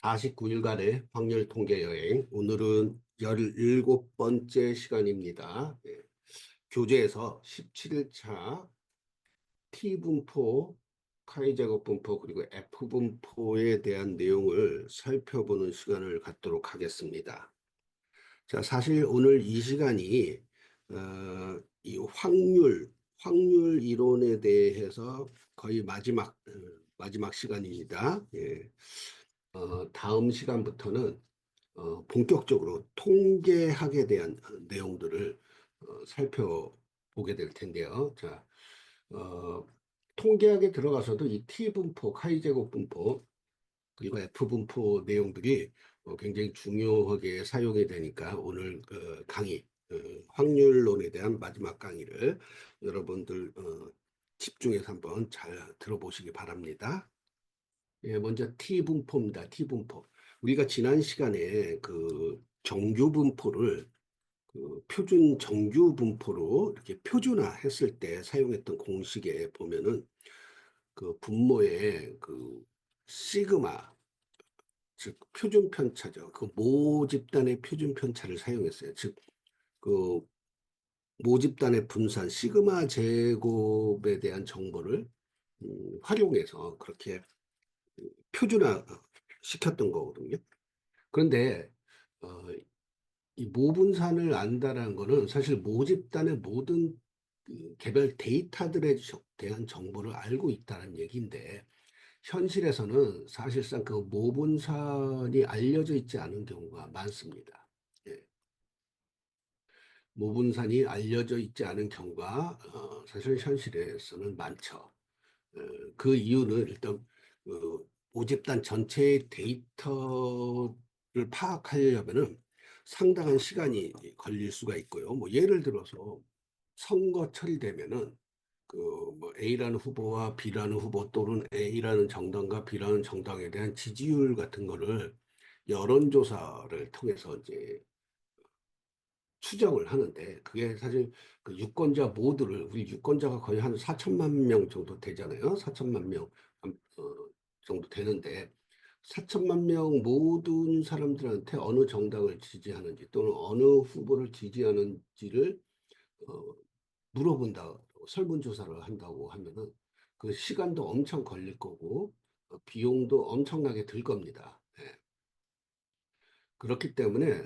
49일간의 확률 통계 여행. 오늘은 17번째 시간입니다. 교재에서 17일차 T분포, 카이제곱 분포, 그리고 F분포에 대한 내용을 살펴보는 시간을 갖도록 하겠습니다. 자, 사실 오늘 이 시간이 이 확률 이론에 대해서 거의 마지막 시간입니다. 다음 시간부터는 본격적으로 통계학에 대한 내용들을 살펴보게 될 텐데요. 자, 어, 통계학에 들어가서도 이 T분포, 카이제곱 분포, 그리고 F분포 내용들이 굉장히 중요하게 사용이 되니까 오늘 강의, 확률론에 대한 마지막 강의를 여러분들 집중해서 한번 잘 들어보시기 바랍니다. 먼저 T분포입니다. T분포. 우리가 지난 시간에 그 정규분포를 표준 정규분포로 이렇게 표준화했을 때 사용했던 공식에 보면은 그 분모의 그 시그마, 즉 표준 편차죠. 그 모집단의 표준 편차를 사용했어요. 즉 그 모집단의 분산 시그마 제곱에 대한 정보를 활용해서 그렇게 표준화 시켰던 거거든요. 그런데 어, 이 모분산을 안다라는 거는 사실 모집단의 모든 그 개별 데이터들에 대한 정보를 알고 있다는 얘기인데 현실에서는 사실상 그 모분산이 알려져 있지 않은 경우가 많습니다. 예. 모분산이 알려져 있지 않은 경우가 사실 현실에서는 많죠. 어, 그 이유는 일단 모집단 전체의 데이터를 파악하려면은 상당한 시간이 걸릴 수가 있고요. 뭐 예를 들어서 선거철이 되면은 뭐 A라는 후보와 B라는 후보 또는 A라는 정당과 B라는 정당에 대한 지지율 같은 거를 여론조사를 통해서 이제 추정을 하는데 그게 사실 그 유권자 모두를 우리 유권자가 거의 한 4천만 명 정도 되잖아요. 4천만 명 정도 되는데 4천만 명 모든 사람들한테 어느 정당을 지지하는지 또는 어느 후보를 지지하는지를 어, 물어본다, 설문조사를 한다고 하면은 그 시간도 엄청 걸릴 거고 비용도 엄청나게 들 겁니다. 예. 그렇기 때문에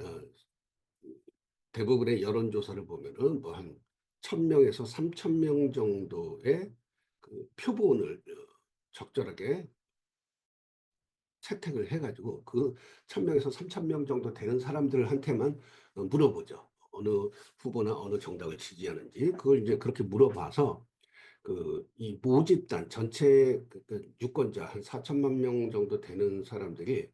대부분의 여론조사를 보면은 뭐 한 1,000명에서 3,000명 정도의 그 표본을 적절하게 채택을 해가지고 그 1,000명에서 3,000명 정도 되는 사람들한테만 물어보죠. 어느 후보나 어느 정당을 지지하는지 그걸 이제 그렇게 물어봐서 그 이 모집단 전체 그 유권자 한 4천만 명 정도 되는 사람들이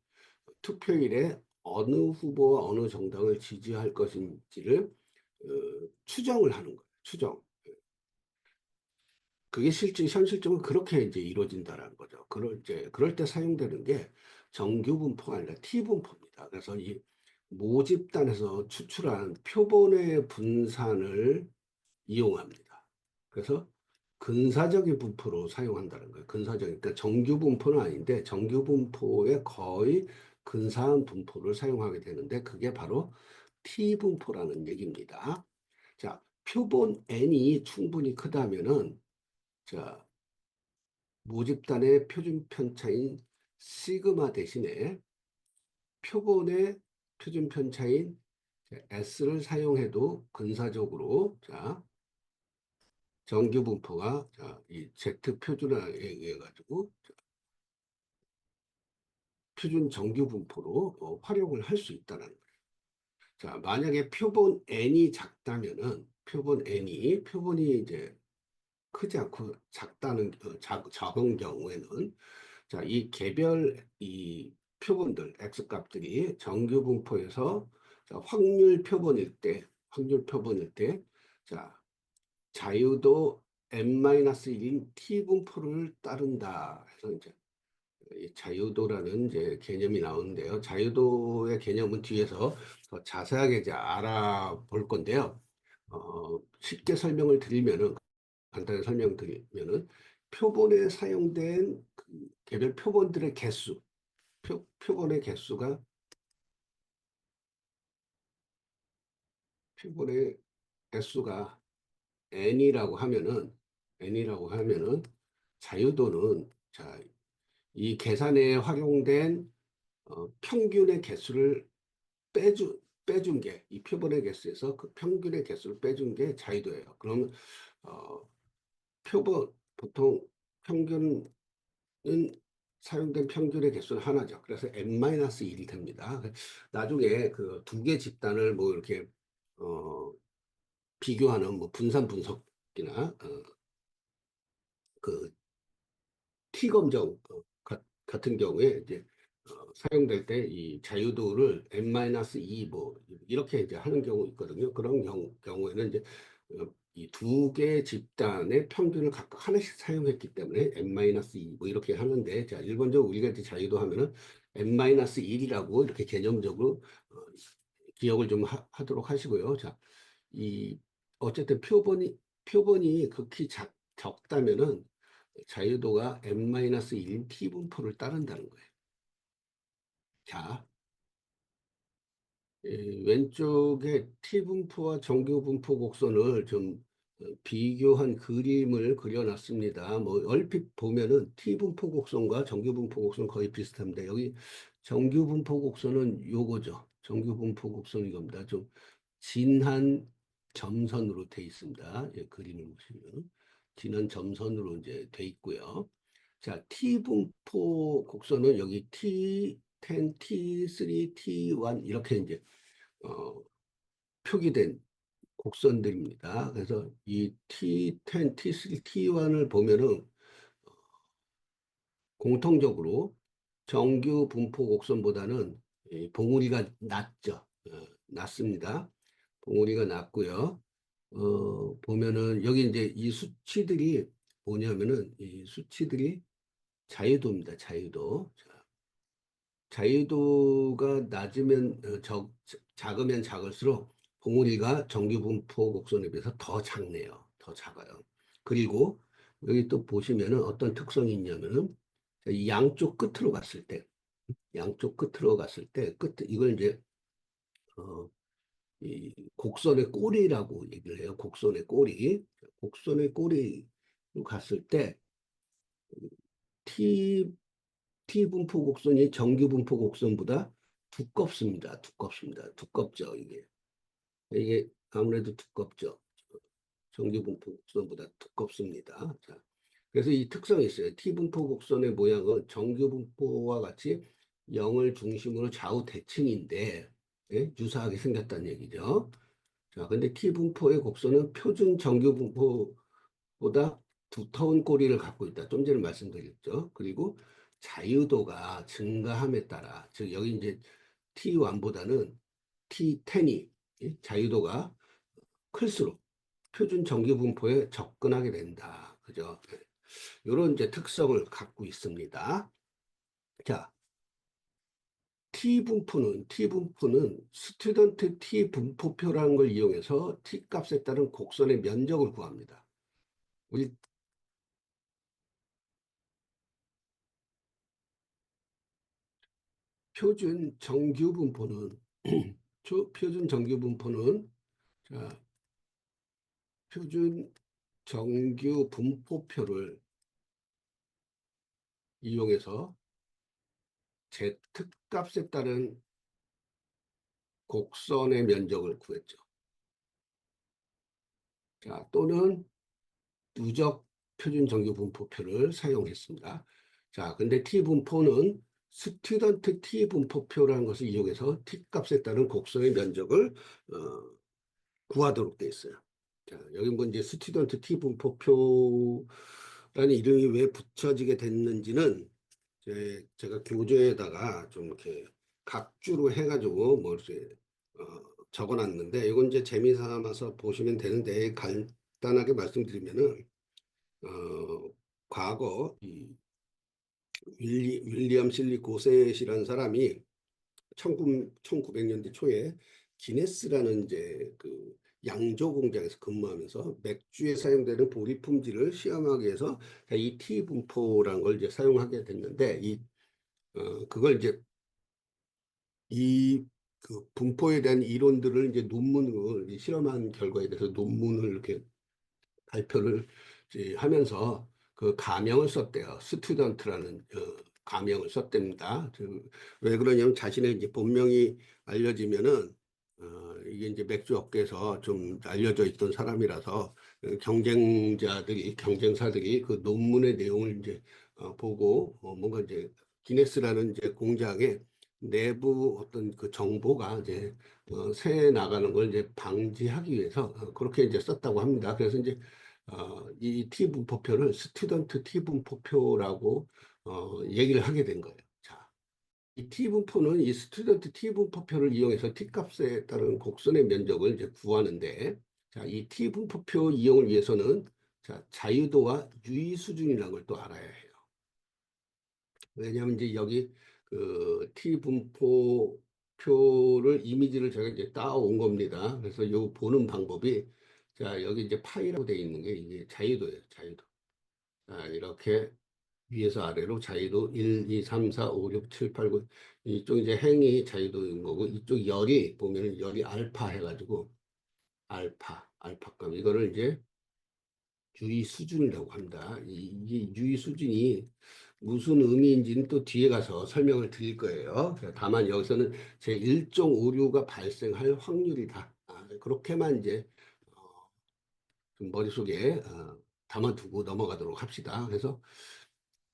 투표일에 어느 후보와 어느 정당을 지지할 것인지를 추정을 하는 거예요. 추정. 그게 실제 현실적으로 그렇게 이제 이루어진다라는 거죠. 그럴 때 사용되는 게 정규 분포가 아니라 T 분포입니다. 그래서 이 모집단에서 추출한 표본의 분산을 이용합니다. 그래서 근사적인 분포로 사용한다는 거예요. 근사적인, 그러니까 정규 분포는 아닌데 정규 분포의 거의 근사한 분포를 사용하게 되는데 그게 바로 T 분포라는 얘기입니다. 자, 표본 N이 충분히 크다면은 자, 모집단의 표준 편차인 시그마 대신에 표본의 표준 편차인 S를 사용해도 근사적으로 정규 분포가 이 Z 표준화에 의해 가지고 표준 정규 분포로 활용을 할 수 있다는 거예요. 자, 만약에 표본 N이 작다면은 표본이 이제 크지 않고 작은 경우에는 이 개별 이 표본들 X 값들이 정규 분포에서 확률 표본일 때 자유도 n-1인 t 분포를 따른다 해서 이제 이 자유도라는 이제 개념이 나오는데요. 자유도의 개념은 뒤에서 더 자세하게 이제 알아볼 건데요. 쉽게 설명을 드리면은 간단히 설명드리면은 표본에 사용된 그 개별 표본들의 개수, 표본의 개수가 표본의 개수가 n이라고 하면은 자유도는 자, 이 계산에 활용된 평균의 개수를 빼준 게, 이 표본의 개수에서 그 평균의 개수를 빼준 게 자유도예요. 그러면 어, 보통 평균은 사용된 평균의 개수는 하나죠. 그래서 n-1이 됩니다. 나중에 그 두 개 집단을 뭐 이렇게 어, 비교하는 뭐 분산 분석이나 그 T검정 같은 경우에 이제 사용될 때 이 자유도를 n-2 뭐 이렇게 이제 하는 경우 있거든요. 그런 경우에는 이제 이 두 개 집단의 평균을 각각 하나씩 사용했기 때문에 n-2 뭐 이렇게 하는데, 자, 일반적으로 우리가 이제 자유도 하면은 n-1이라고 이렇게 개념적으로 기억을 좀 하도록 하시고요. 자, 이 어쨌든 표본이 극히 적다면은 자유도가 n-1인 t분포를 따른다는 거예요. 자, 왼쪽에 t분포와 정규분포 곡선을 좀 비교한 그림을 그려놨습니다. 뭐 얼핏 보면은 t분포 곡선과 정규분포 곡선 거의 비슷합니다. 여기 정규분포 곡선은 요거죠. 정규분포 곡선 이겁니다. 좀 진한 점선으로 돼 있습니다. 예, 그림을 보시면 진한 점선으로 이제 돼 있고요. 자, T분포 곡선은 여기 T10, T3, T1 이렇게 이제 어, 표기된 곡선들입니다. 그래서 이 T10, T3, T1을 보면은 공통적으로 정규 분포 곡선보다는 이 봉우리가 낮죠. 낮습니다. 봉우리가 낮고요. 보면은 여기 이제 이 수치들이 뭐냐면은 이 수치들이 자유도입니다. 자유도. 자유도가 낮으면 작으면 작을수록 봉우리가 정규분포 곡선에 비해서 더 작네요. 더 작아요. 그리고 여기 또 보시면은 어떤 특성이 있냐면은 이 양쪽 끝으로 갔을 때 이걸 이제 이 곡선의 꼬리라고 얘기를 해요. 곡선의 꼬리로 갔을 때 T T분포 곡선이 정규분포 곡선보다 두껍죠, 이게. 이게 아무래도 두껍죠. 정규분포 곡선보다 두껍습니다. 자, 그래서 이 특성이 있어요. T분포 곡선의 모양은 정규분포와 같이 0을 중심으로 좌우 대칭인데, 예? 유사하게 생겼다는 얘기죠. 자, 근데 T분포의 곡선은 표준 정규분포 보다 두터운 꼬리를 갖고 있다. 좀 전에 말씀드렸죠. 그리고 자유도가 증가함에 따라, 즉 여기 이제 T1보다는 T10이 자유도가 클수록 표준 정규 분포에 접근하게 된다. 그죠? 이런 이제 특성을 갖고 있습니다. 자, T분포는 스튜던트 T 분포표라는 걸 이용해서 T 값에 따른 곡선의 면적을 구합니다. 우리 표준 정규 분포는 표준 정규 분포는 자, 표준 정규 분포표를 이용해서 Z값에 따른 곡선의 면적을 구했죠. 자, 또는 누적 표준 정규 분포표를 사용했습니다. 자, 근데 T분포는 스튜던트 T분포표라는 것을 이용해서 T값에 따른 곡선의 면적을 구하도록 되어 있어요. 자, 여기 뭐 이제 스튜던트 T 분포표라는 이름이 왜 붙여지게 됐는지는 제가 교재에다가 좀 이렇게 각주로 해가지고 뭐 이렇게 적어놨는데, 이건 이제 재미삼아서 보시면 되는데, 간단하게 말씀드리면은 과거 이 윌리엄 실리 고셋이라는 사람이 1900년대 초에 기네스라는 이제 그 양조 공장에서 근무하면서 맥주에 사용되는 보리 품질을 시험하기 위해서 이 T 분포라는 걸 이제 사용하게 됐는데, 이 그걸 이제 이 그 분포에 대한 이론들을 이제 논문을 이제 실험한 결과에 대해서 논문을 이렇게 발표를 이제 하면서 그 가명을 썼대요. 스튜던트라는 가명을 썼답니다. 왜 그러냐면 자신의 이제 본명이 알려지면은 이게 이제 맥주 업계에서 좀 알려져 있던 사람이라서 경쟁사들이 그 논문의 내용을 이제 보고 뭔가 이제 기네스라는 이제 공장의 내부 어떤 그 정보가 이제 새 나가는 걸 이제 방지하기 위해서 그렇게 이제 썼다고 합니다. 그래서 이제 이 T 분포표를 스튜던트 T 분포표라고 얘기를 하게 된 거예요. 자, 이 T 분포는 이 스튜던트 T 분포표를 이용해서 T 값에 따른 곡선의 면적을 이제 구하는데, 자, 이 T 분포표 이용을 위해서는 자, 자유도와 유의 수준이라는 걸 또 알아야 해요. 왜냐하면 이제 여기 그 T 분포표를 이미지를 제가 이제 따온 겁니다. 그래서 요 보는 방법이 자, 여기 이제 파이라고 되어 있는 게 이게 자유도예요. 자유도. 자, 이렇게 위에서 아래로 자유도 1, 2, 3, 4, 5, 6, 7, 8, 9 이쪽 이제 행이 자유도인 거고 이쪽 열이 보면은 열이 알파 해가지고 알파값 이거를 이제 유의 수준이라고 합니다. 이게 유의 수준이 무슨 의미인지는 또 뒤에 가서 설명을 드릴 거예요. 다만 여기서는 제 1종 오류가 발생할 확률이다. 그렇게만 이제 좀 머릿속에 담아두고 넘어가도록 합시다. 그래서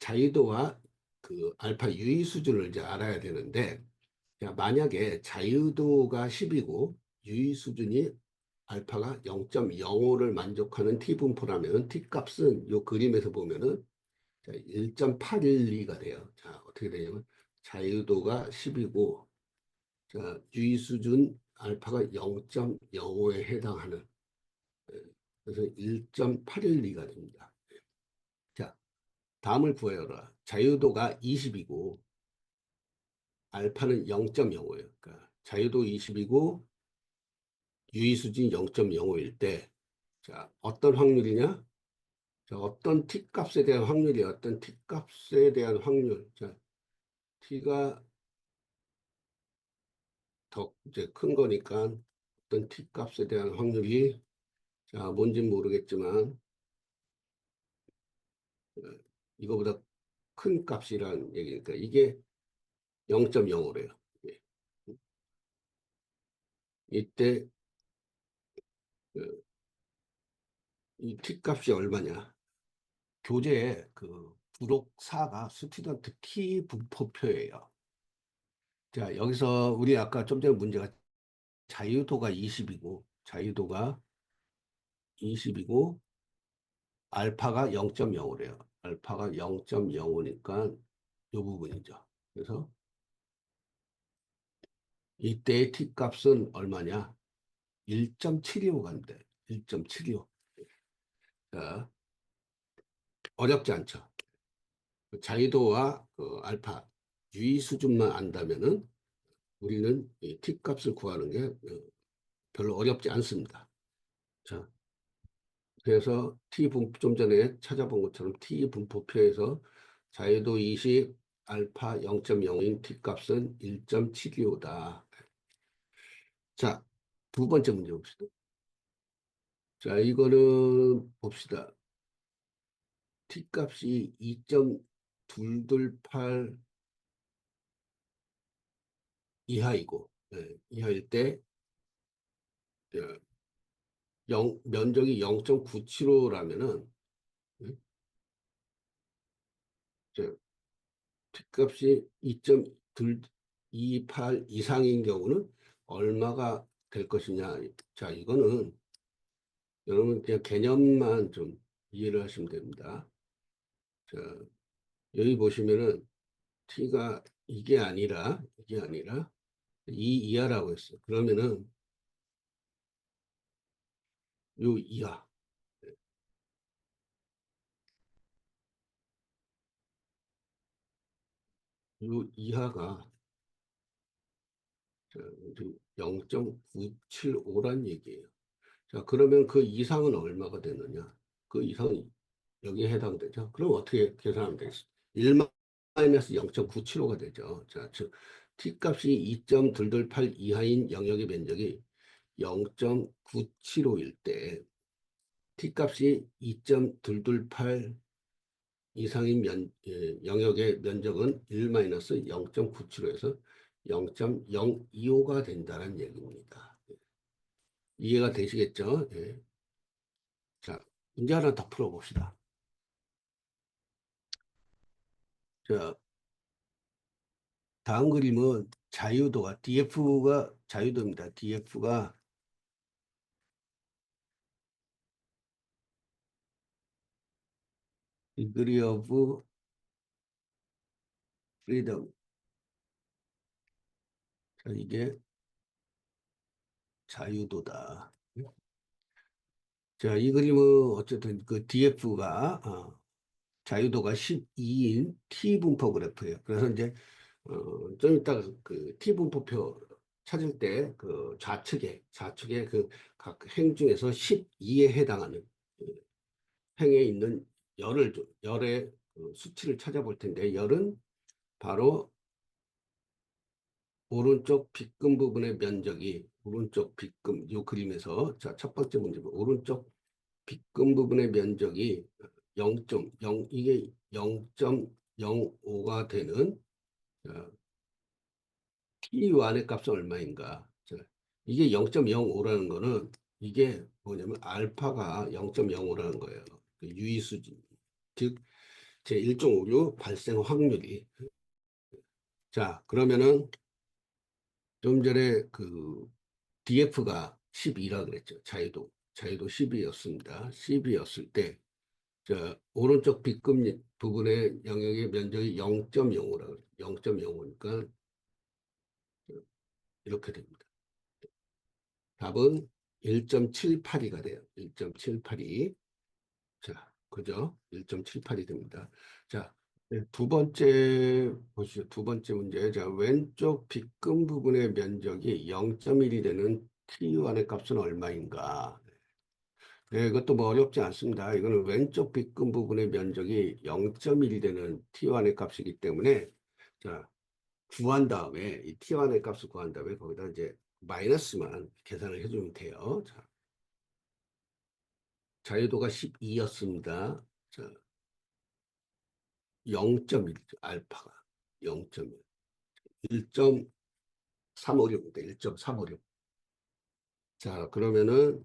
자유도와 그 알파 유의 수준을 이제 알아야 되는데 자, 만약에 자유도가 10이고 유의 수준이 알파가 0.05를 만족하는 t 분포라면 t 값은 이 그림에서 보면은 1.812가 돼요. 자, 어떻게 되냐면 자유도가 10이고 자, 유의 수준 알파가 0.05에 해당하는 그래서 1.812가 됩니다. 자, 다음을 구해라. 자유도가 20이고 알파는 0.05예요. 그러니까 자유도 20이고 유의 수준이 0.05일 때 자, 어떤 확률이냐? 자, 어떤 t 값에 대한 확률이 어떤 t 값에 대한 확률. 자, t가 더 이제 큰 거니까 어떤 t 값에 대한 확률이 자, 뭔진 모르겠지만 어, 이거보다 큰 값이란 얘기니까 이게 0.05래요. 이때 그, 이 t 값이 얼마냐? 교재에 그 부록 4가 스튜던트 키 분포표예요. 자, 여기서 우리 아까 좀 전에 문제가 자유도가 20이고 알파가 0.05래요. 알파가 0.05니까 이 부분이죠. 그래서 이때의 t 값은 얼마냐? 1.725 간대. 1.725. 자, 어렵지 않죠. 자유도와 그 알파 유의 수준만 안다면은 우리는 이 t 값을 구하는 게 별로 어렵지 않습니다. 자, 그래서 좀 전에 찾아본 것처럼 t 분포표에서 자유도 20, 알파 0.0인 t 값은 1.725다. 자, 두 번째 문제 봅시다. 자, 이거는 봅시다. t 값이 2.228 이하이고, 이하일 때 면적이 0.975라면은 T값이 2.28 이상인 경우는 얼마가 될 것이냐. 자, 이거는 여러분 그냥 개념만 좀 이해를 하시면 됩니다. 자, 여기 보시면은 T가 이게 아니라 2 이하라고 했어요. 그러면은 요 이하, 요 이하가 0.975란 얘기예요. 자, 그러면 그 이상은 얼마가 되느냐? 그 이상이 여기에 해당되죠. 그럼 어떻게 계산하면 되겠습니까? 0.975가 되죠. 자, 즉 t값이 2.228 이하인 영역의 면적이 0.975일 때 t값이 2.228 이상인 영역의 면적은 1-0.975에서 0.025가 된다는 얘기입니다. 이해가 되시겠죠? 예. 자, 문제 하나 더 풀어봅시다. 자, 다음 그림은 자유도가 DF가 자유도입니다. DF가 degree of freedom. 자, 이게 자유도다. 자, 이 그림은 어쨌든 그 DF가 자유도가 12인 T분포 그래프예요. 그래서 이제 좀 이따 그 T분포표 찾을 때 그 좌측에 그 각 행 중에서 12에 해당하는 그 행에 있는 열의 그 수치를 찾아볼 텐데 열은 바로 오른쪽 빗금 부분의 면적이 오른쪽 빗금 이 그림에서 자, 첫 번째 문제 오른쪽 빗금 부분의 면적이 0.0 이게 0.05가 되는 T1의 값은 얼마인가? 자, 이게 0.05라는 거는 이게 뭐냐면 알파가 0.05라는 거예요. 그 유의수준. 즉, 제1.56 발생 확률이. 자, 그러면은 좀 전에 그 DF가 12라 그랬죠. 자유도 12였습니다. 12였을 때, 자, 오른쪽 빗금 부분의 영역의 면적이 0.05라 그랬죠. 0.05니까 이렇게 됩니다. 답은 1.782가 돼요. 1.782. 자, 그죠? 1.78이 됩니다. 자, 네, 두 번째 보시죠. 두 번째 문제. 자, 왼쪽 빗금 부분의 면적이 0.1이 되는 T1의 값은 얼마인가? 네, 이것도 뭐 어렵지 않습니다. 이거는 왼쪽 빗금 부분의 면적이 0.1이 되는 T1의 값이기 때문에 자, 구한 다음에 이 T1의 값을 구한 다음에 거기다 이제 마이너스만 계산을 해주면 돼요. 자, 자유도가 12였습니다. 자, 0.1이죠. 알파가 0.1. 1.356입니다. 1.356. 자, 그러면은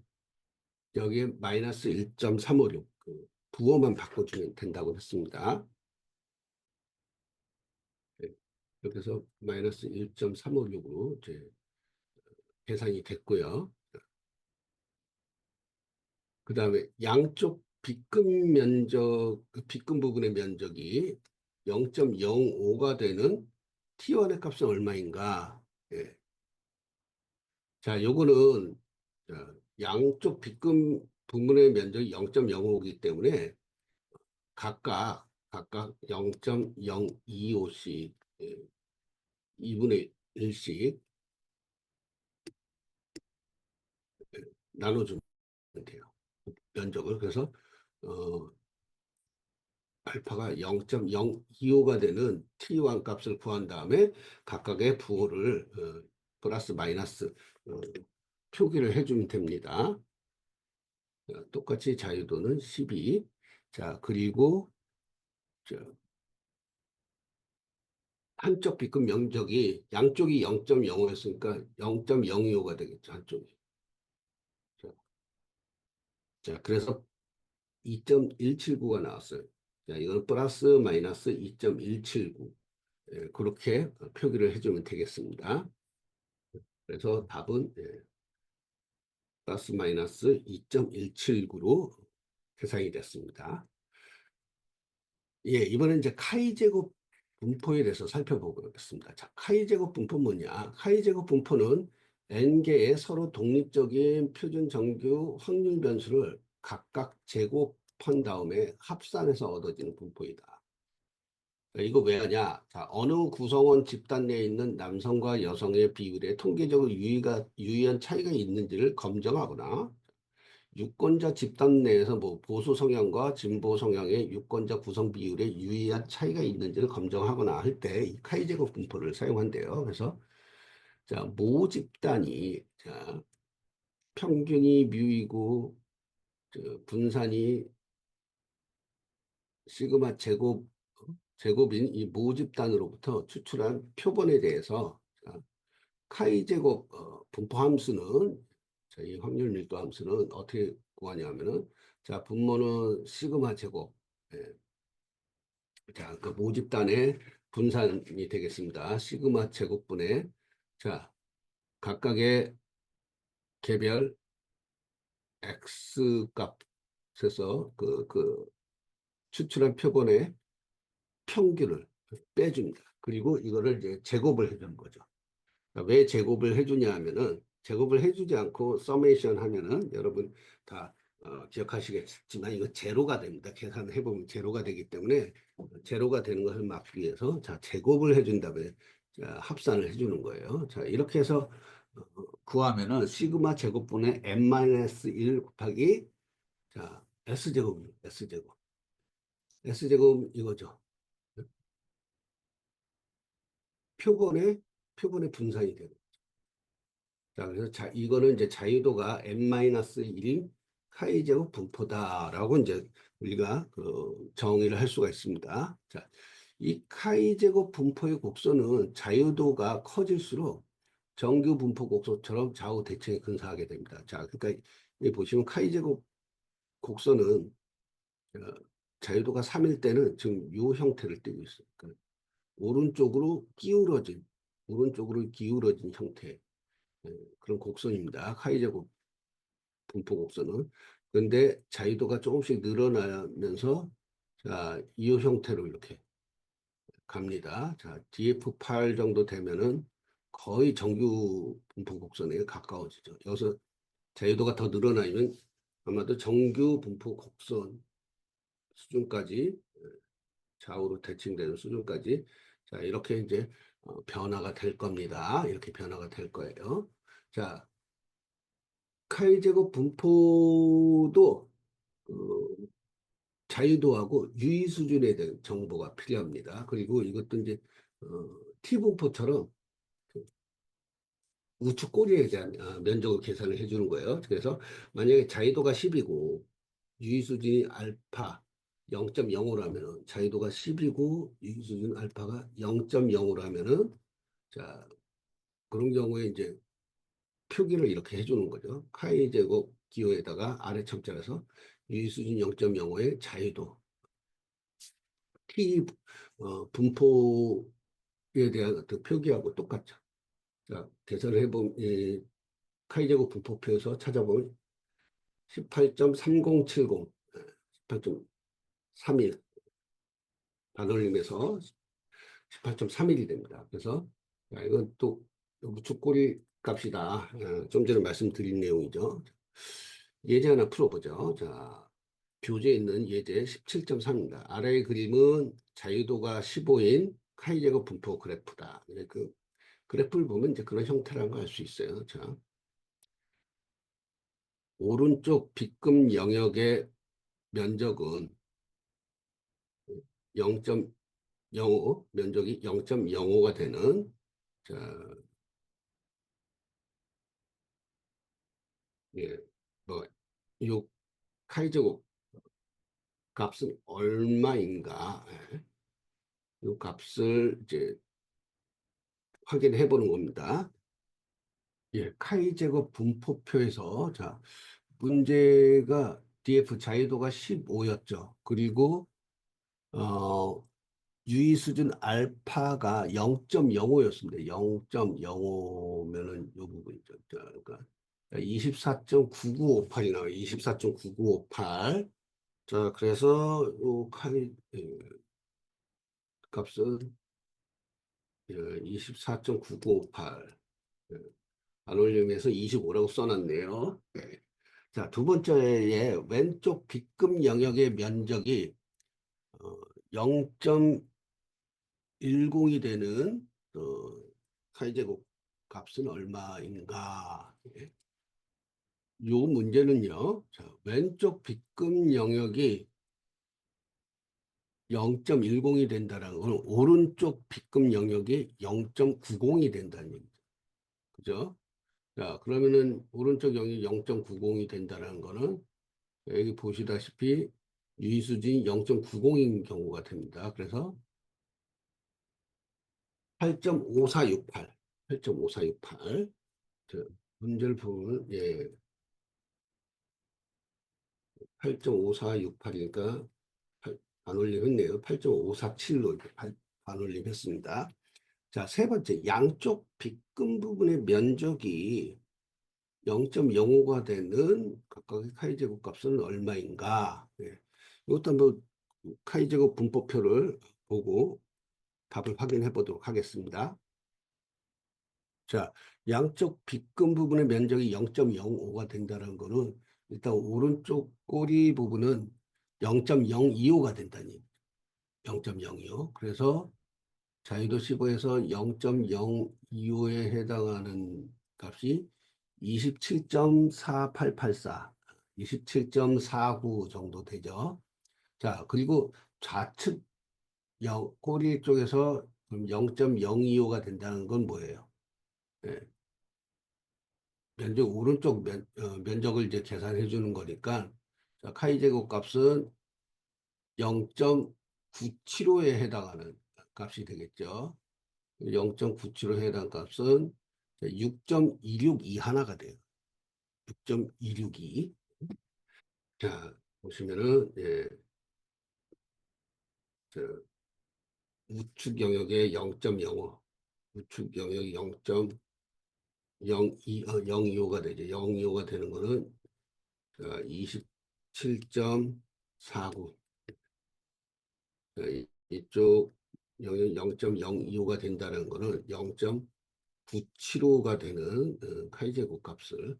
여기에 마이너스 1.356. 그 부호만 바꿔주면 된다고 했습니다. 네. 이렇게 해서 마이너스 1.356으로 이제 계산이 됐고요. 그 다음에 양쪽 빗금 면적, 그 빗금 부분의 면적이 0.05가 되는 T1의 값은 얼마인가? 예. 자, 요거는 자, 양쪽 빗금 부분의 면적이 0.05이기 때문에 각각 0.025씩 2분의 1씩 나눠주면 돼요. 면적을. 그래서 어, 알파가 0.025가 되는 T1 값을 구한 다음에 각각의 부호를 플러스 마이너스 표기를 해주면 됩니다. 똑같이 자유도는 12. 자, 그리고 저, 한쪽 빗금 면적이 양쪽이 0.05였으니까 0.025가 되겠죠. 한쪽이. 자, 자, 그래서 2.179가 나왔어요. 자, 이건 플러스 마이너스 2.179. 예, 그렇게 표기를 해주면 되겠습니다. 그래서 답은 플러스 마이너스 2.179로 계산이 됐습니다. 예, 이번엔 이제 카이 제곱 분포에 대해서 살펴보겠습니다. 자, 카이 제곱 분포 뭐냐? 카이 제곱 분포는 n개의 서로 독립적인 표준 정규 확률 변수를 각각 제곱한 다음에 합산해서 얻어지는 분포이다. 이거 왜 하냐? 자, 어느 구성원 집단 내에 있는 남성과 여성의 비율에 통계적으로 유의한 차이가 있는지를 검증하거나 유권자 집단 내에서 뭐 보수 성향과 진보 성향의 유권자 구성 비율에 유의한 차이가 있는지를 검증하거나 할 때 이 카이 제곱 분포를 사용한대요. 그래서 자, 모 집단이 자, 평균이 뮤이고 분산이 시그마 제곱인 이 모 집단으로부터 추출한 표본에 대해서 자, 카이 제곱 분포 함수는 저희 확률 밀도 함수는 어떻게 구하냐면은 자 분모는 시그마 제곱 예. 자, 그 모집단의 분산이 되겠습니다. 시그마 제곱분의 자 각각의 개별 x 값에서 그 추출한 표본의 평균을 빼줍니다. 그리고 이거를 이제 제곱을 해주는 거죠. 왜 제곱을 해주냐 하면은 제곱을 해주지 않고 서메이션 하면은 여러분 다 기억하시겠지만 이거 제로가 됩니다. 계산해 보면 제로가 되기 때문에 제로가 되는 것을 막기 위해서 자 제곱을 해준 다음에 자, 합산을 해주는 거예요. 자 이렇게 해서 구하면은 시그마 제곱분의 n-1 곱하기 자 s제곱입니다. s제곱 s제곱 이거죠. 표본의 표본의 분산이 되는. 자, 그래서 이거는 이제 자유도가 n-1인 카이 제곱 분포다라고 이제 우리가 그 정의를 할 수가 있습니다. 자, 이 카이 제곱 분포의 곡선은 자유도가 커질수록 정규 분포 곡선처럼 좌우 대칭에 근사하게 됩니다. 자, 그러니까 여기 보시면 카이 제곱 곡선은 어, 자유도가 3일 때는 지금 이 형태를 띠고 있어요. 그러니까 오른쪽으로 기울어진 형태. 그런 곡선입니다. 카이제곱 분포 곡선은. 그런데 자유도가 조금씩 늘어나면서 자, 이 형태로 이렇게 갑니다. 자, DF8 정도 되면은 거의 정규 분포 곡선에 가까워지죠. 여기서 자유도가 더 늘어나면 아마도 정규 분포 곡선 수준까지 좌우로 대칭되는 수준까지 자, 이렇게 이제 변화가 될 겁니다. 이렇게 변화가 될 거예요. 자, 카이 제곱 분포도 자유도하고 유의 수준에 대한 정보가 필요합니다. 그리고 이것도 이제 어, T 분포처럼 그 우측 꼬리에 대한 면적을 계산을 해주는 거예요. 그래서 만약에 자유도가 10이고 유의 수준이 알파 0.05라면은 자유도가 10이고 유의 수준 알파가 0.05라면은 자 그런 경우에 이제 표기를 이렇게 해주는 거죠. 카이 제곱 기호에다가 아래 첨자라서 유의 수준 0.05의 자유도 T 분포에 대한 어떤 표기하고 똑같죠. 자, 계산을 해보면 카이 제곱 분포표에서 찾아보면 18.3070, 18.31 반올림에서 18.31이 됩니다. 그래서 자, 이건 또 우측꼬리 값이다. 좀 전에 말씀드린 내용이죠. 예제 하나 풀어보죠. 자, 교재에 있는 예제 17.3입니다. 아래의 그림은 자유도가 15인 카이 제곱 분포 그래프다. 그 그래프를 보면 이제 그런 형태라는 걸 알 수 있어요. 자, 오른쪽 B급 영역의 면적은 0.05, 면적이 0.05가 되는 자, 예, 뭐, 요 카이 제곱 값은 얼마인가? 예, 요 값을 이제 확인해 보는 겁니다. 예, 카이 제곱 분포표에서 자, 문제가 DF 자유도가 15였죠. 그리고 유의 수준 알파가 0.05였습니다. 0.05면은 이 부분이죠. 그러니까 24.9958이 나와요. 24.9958. 자, 그래서 요 카이 값은 24.9958. 반올림에서 25라고 써놨네요. 네. 자, 두 번째에 왼쪽 B급 영역의 면적이 0.10이 되는 카이제곱 값은 얼마인가? 예. 요 문제는요. 자, 왼쪽 B급 영역이 0.10이 된다는 건 오른쪽 B급 영역이 0.90이 된다는 얘기죠. 그죠? 자, 그러면은 오른쪽 영역이 0.90이 된다는 거는 여기 보시다시피 유의수준이 0.90인 경우가 됩니다. 그래서 8.5468, 8.5468. 문제를 보면 예, 8.5468이니까 반올림했네요. 8.547로 반올림했습니다. 자, 세 번째, 양쪽 빗금 부분의 면적이 0.05가 되는 각각의 카이제곱 값은 얼마인가? 예. 이것도 한번 카이제곱 분포표를 보고 답을 확인해 보도록 하겠습니다. 자, 양쪽 빗금 부분의 면적이 0.05가 된다는 거는 일단 오른쪽 꼬리 부분은 0.025가 된다니. 0.025. 그래서 자유도 15에서 0.025에 해당하는 값이 27.4884, 27.49 정도 되죠. 자, 그리고 좌측 꼬리 쪽에서 0.025가 된다는 건 뭐예요? 예, 면적을 이제 계산해 주는 거니까 자, 카이 제곱 값은 0.975에 해당하는 값이 되겠죠. 0.97로 해당 값은 6.262 하나가 돼요. 6.262. 자, 보시면은, 예, 저 우측 영역의 0.05, 우측 영역이 0.02, 025가 되죠. 025가 되는 거는 27.49. 이쪽 영역 0.025가 된다는 거는 0.975가 되는 카이제곱 값을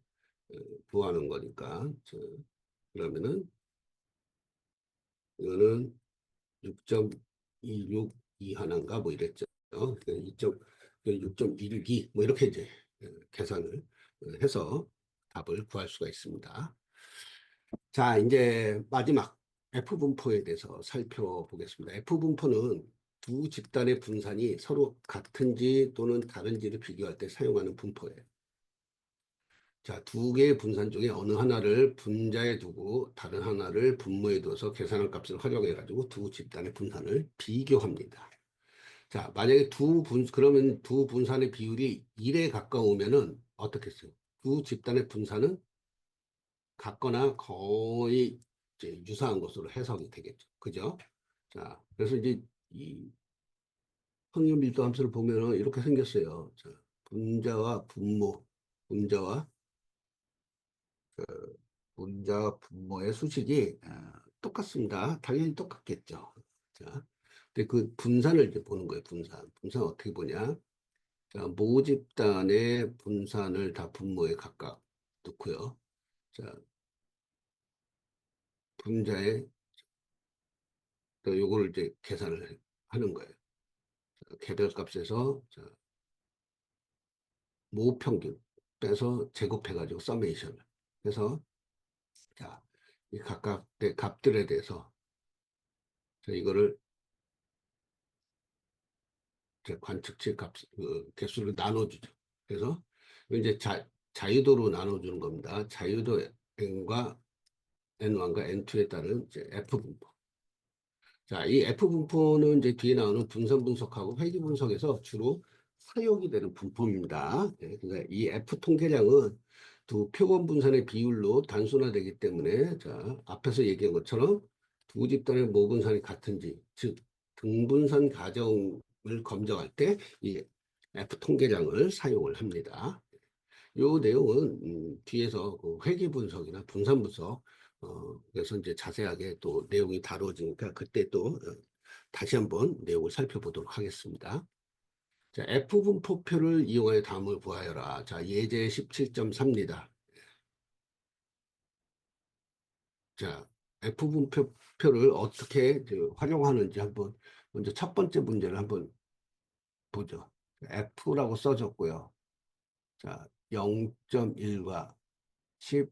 구하는 거니까. 그러면은 이거는 6.262 하나인가 뭐 이랬죠. 6.162 뭐 이렇게 이제 계산을 해서 답을 구할 수가 있습니다. 자, 이제 마지막 F분포에 대해서 살펴보겠습니다. F분포는 두 집단의 분산이 서로 같은지 또는 다른지를 비교할 때 사용하는 분포예요. 자, 두 개의 분산 중에 어느 하나를 분자에 두고 다른 하나를 분모에 둬서 계산한 값을 활용해 가지고 두 집단의 분산을 비교합니다. 자, 만약에 그러면 두 분산의 비율이 1에 가까우면은 어떻게 써요? 두 집단의 분산은 같거나 거의 이제 유사한 것으로 해석이 되겠죠. 그죠? 자, 그래서 이제 이 확률 밀도 함수를 보면은 이렇게 생겼어요. 자, 분자와 분모, 분자와 분자 분모의 수식이 똑같습니다. 당연히 똑같겠죠. 자, 근데 그 분산을 이제 보는 거예요. 분산. 분산 어떻게 보냐? 자, 모집단의 분산을 다 분모에 각각 넣고요. 자, 분자의 또 요거를 이제 계산을 하는 거예요. 자, 개별값에서 자, 모평균 빼서 제곱해가지고 서메이션을 해서 자, 이 각각의 값들에 대해서 자, 이거를 관측치 값, 개수를 나눠주죠. 그래서 이제 자유도로 나눠주는 겁니다. 자유도 n과 n1과 n2에 따른 이제 F분포. 자, 이 F분포는 이제 뒤에 나오는 분산 분석하고 회귀 분석에서 주로 사용이 되는 분포입니다. 네, 그러니까 이 F 통계량은 두 표본 분산의 비율로 단순화되기 때문에 자, 앞에서 얘기한 것처럼 두 집단의 모분산이 같은지, 즉 등분산 가정을 검증할 때 이 F 통계량을 사용을 합니다. 요 내용은 뒤에서 그 회귀 분석이나 분산 분석 그래서 이제 자세하게 또 내용이 다루어지니까 그때 또 다시 한번 내용을 살펴보도록 하겠습니다. 자, F분포표를 이용하여 답을 구하여라. 자, 예제 17.3입니다. 자, F분포표를 어떻게 활용하는지 한번 먼저 첫 번째 문제를 한번 보죠. F라고 써졌고요. 자, 0.1과 10,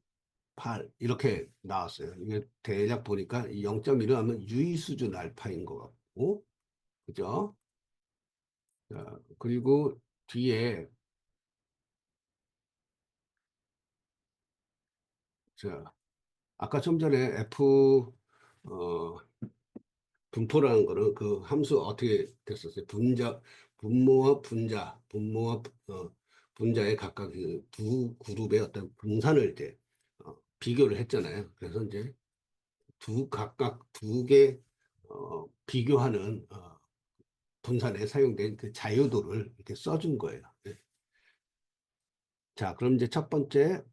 8 이렇게 나왔어요. 이게 대략 보니까 0.1은 하면 유의 수준 알파인 것 같고, 그죠? 자, 그리고 뒤에 자, 아까 좀 전에 F 어, 분포라는 거는 그 함수 어떻게 됐었어요? 분모와 분자의 각각 그 두 그룹의 어떤 분산을 이제 비교를 했잖아요. 그래서 이제 각각 두 개 비교하는 분산에 사용된 그 자유도를 이렇게 써준 거예요. 네. 자, 그럼 이제 첫 번째,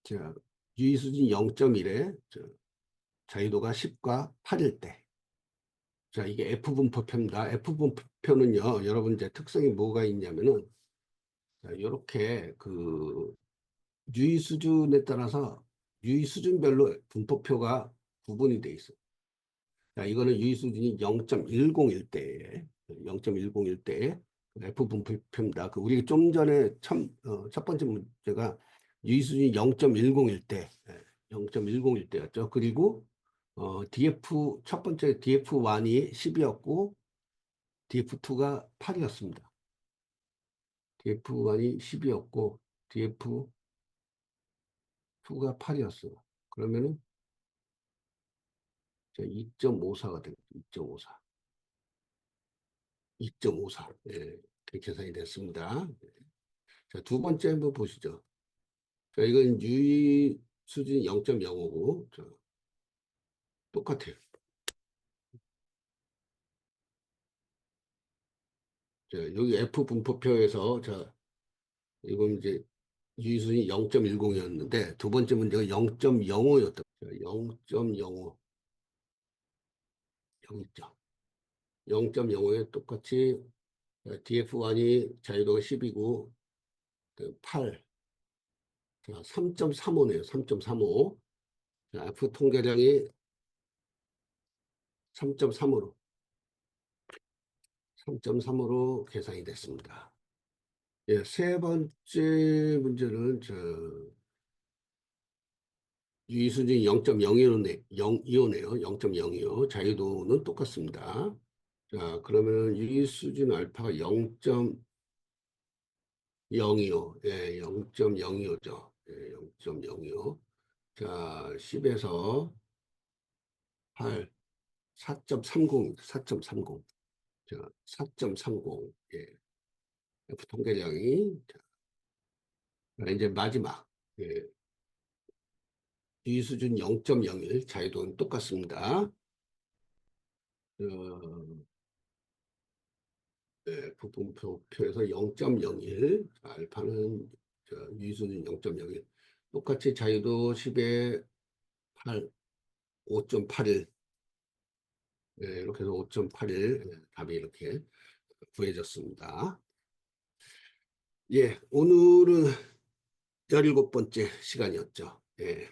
자, 유의수준 0.1에 자유도가 10과 8일 때. 자, 이게 F분포표입니다. F분포표는요, 여러분 이제 특성이 뭐가 있냐면은, 자, 이렇게 그 유의 수준에 따라서 유의 수준별로 분포표가 구분이 돼 있어요. 자, 이거는 유의 수준이 0.101 때에, 0.101 때에 F분포표입니다. 그 우리 좀 전에 첫 번째 문제가 유의 수준이 0.101 때, 0.101 때였죠. 그리고 첫 번째 DF1이 10이었고, DF2가 8이었습니다. DF1이 10이었고, DF2가 8이었어요. 그러면은 2.54가 됩니다. 2.54. 2.54. 예, 그렇게 계산이 됐습니다. 자, 두 번째 한번 보시죠. 자, 이건 유의 수준 0.05고, 똑같아요. 자, 여기 F 분포표에서, 자, 이건 이제 유의 수준이 0.10이었는데, 두 번째 문제가 0.05였다. 0.05. 0점. 0.05에 똑같이 DF1이 자유도가 10이고 8, 3.35네요. 3.35. F 통계량이 3.3으로 3.3으로 계산이 됐습니다. 예, 세 번째 문제는 유의수준이 0.02호네요. 0.02호. 자유도는 똑같습니다. 자, 그러면 유의수준 알파가 0.025. 예, 0.025죠. 예, 0.025. 자, 10에서 8, 4.30입니다. 4.30. 자, 4.30. 예. F 통계량이. 자, 이제 마지막. 예. 유수준 0.01. 자유도는 똑같습니다. 부분표에서 0.01. 알파는 유수준 0.01. 똑같이 자유도 10에 8, 5.81. 예, 이렇게 해서 5.81. 예, 답이 이렇게 구해졌습니다. 예, 오늘은 17번째 시간이었죠. 예.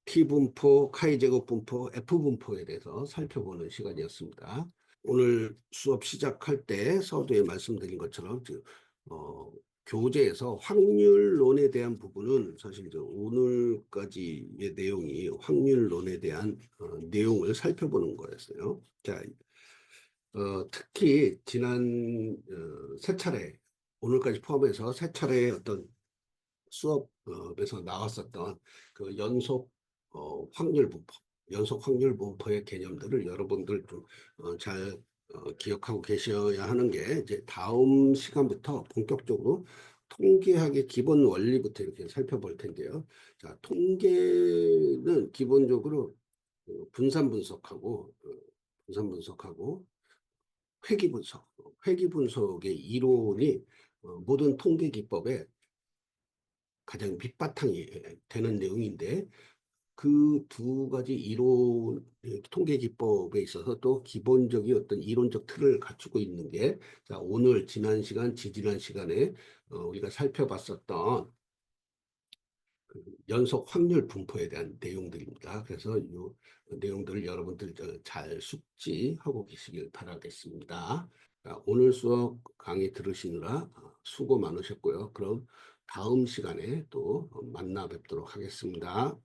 T분포, 카이제곱 분포, F분포에 대해서 살펴보는 시간이었습니다. 오늘 수업 시작할 때 서두에 말씀드린 것처럼 교재에서 확률론에 대한 부분은 사실 오늘까지의 내용이 확률론에 대한 내용을 살펴보는 거였어요. 자, 특히 지난 세 차례, 오늘까지 포함해서 세 차례의 어떤 수업에서 나왔었던 그 확률 분포, 연속 확률 분포의 개념들을 여러분들 좀잘 기억하고 계셔야 하는 게 이제 다음 시간부터 본격적으로 통계학의 기본 원리부터 이렇게 살펴볼 텐데요. 자, 통계는 기본적으로 분산 분석하고 회귀 분석의 이론이 모든 통계 기법의 가장 밑바탕이 되는 내용인데 그 두 가지 이론 통계 기법에 있어서 또 기본적인 어떤 이론적 틀을 갖추고 있는 게 자, 오늘 지난 시간 지지난 시간에 우리가 살펴봤었던 그 연속 확률 분포에 대한 내용들입니다. 그래서 이 내용들을 여러분들 잘 숙지하고 계시길 바라겠습니다. 자, 오늘 수업 강의 들으시느라 수고 많으셨고요. 그럼 다음 시간에 또 만나 뵙도록 하겠습니다.